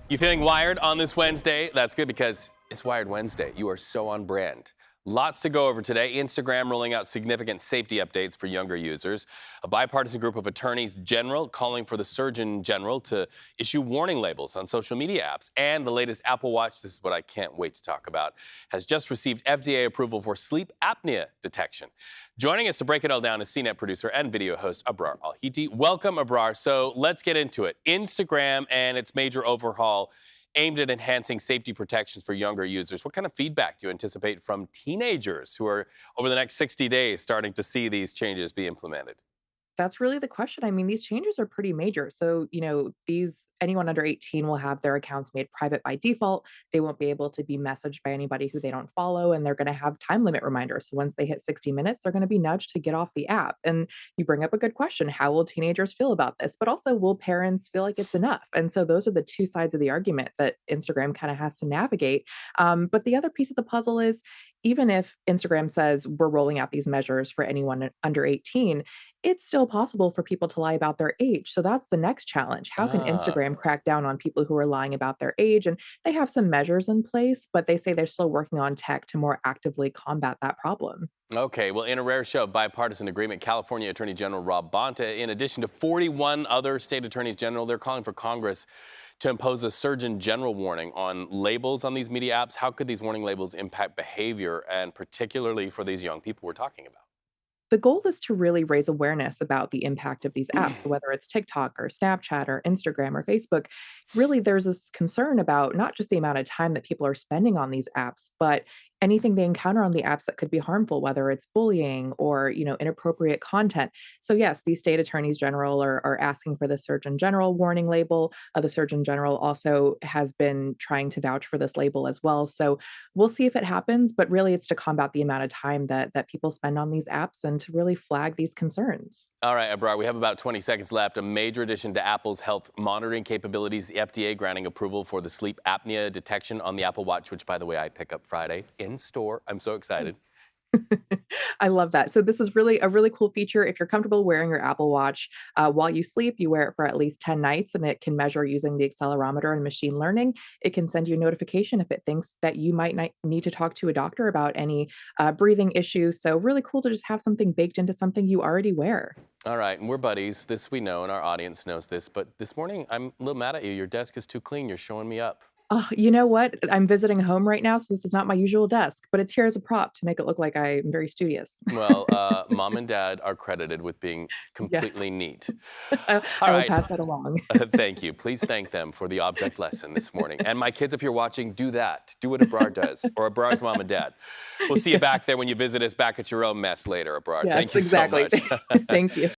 You feeling wired on this Wednesday? That's good because it's Wired Wednesday. You are so on brand. Lots to go over today. Instagram rolling out significant safety updates for younger users. A bipartisan group of attorneys general calling for the Surgeon General to issue warning labels on social media apps. And the latest Apple Watch, this is what I can't wait to talk about, has just received FDA approval for sleep apnea detection. Joining us to break it all down is CNET producer and video host Abrar Al-Heeti. Welcome, Abrar. So let's get into it. Instagram and its major overhaul aimed at enhancing safety protections for younger users. What kind of feedback do you anticipate from teenagers who are, over the next 60 days, starting to see these changes be implemented? That's really the question. I mean, these changes are pretty major. So, these anyone under 18 will have their accounts made private by default. They won't be able to be messaged by anybody who they don't follow, and they're going to have time limit reminders. So once they hit 60 minutes, they're going to be nudged to get off the app. And you bring up a good question. How will teenagers feel about this? But also, will parents feel like it's enough? And so those are the two sides of the argument that Instagram kind of has to navigate. But the other piece of the puzzle is even if Instagram says we're rolling out these measures for anyone under 18, it's still possible for people to lie about their age. So that's the next challenge. How can Instagram Ah, crack down on people who are lying about their age? And they have some measures in place, but they say they're still working on tech to more actively combat that problem. okay. Well, in a rare show of bipartisan agreement, California Attorney General Rob Bonta, in addition to 41 other state attorneys general, they're calling for Congress to impose a Surgeon General warning on labels on these media apps. How could these warning labels impact behavior, and particularly for these young people we're talking about? The goal is to really raise awareness about the impact of these apps. So whether it's TikTok or Snapchat or Instagram or Facebook, really there's this concern about not just the amount of time that people are spending on these apps, but anything they encounter on the apps that could be harmful, whether it's bullying or, inappropriate content. So yes, these state attorneys general are asking for the Surgeon General warning label. The Surgeon General also has been trying to vouch for this label as well. So we'll see if it happens, but really it's to combat the amount of time that people spend on these apps and to really flag these concerns. All right, Abrar, we have about 20 seconds left. A major addition to Apple's health monitoring capabilities, the FDA granting approval for the sleep apnea detection on the Apple Watch, which, by the way, I pick up Friday in store. I'm so excited. I love that. So this is really a really cool feature. If you're comfortable wearing your Apple Watch while you sleep, you wear it for at least 10 nights, and it can measure using the accelerometer and machine learning. It can send you a notification if it thinks that you might need to talk to a doctor about any breathing issues. So really cool to just have something baked into something you already wear. All right, and we're buddies. This we know, and our audience knows this. But this morning, I'm a little mad at you. Your desk is too clean. You're showing me up. Oh, you know what? I'm visiting home right now, so this is not my usual desk, but it's here as a prop to make it look like I'm very studious. Well, mom and dad are credited with being completely Yes, neat. I All I will right. pass that along. Thank you. Please thank them for the object lesson this morning. And my kids, if you're watching, do that. Do what Abrar does, or Abrar's mom and dad. We'll see you back there when you visit us back at your own mess later, Abrar. Thank Yes, you so exactly. much. Thank you.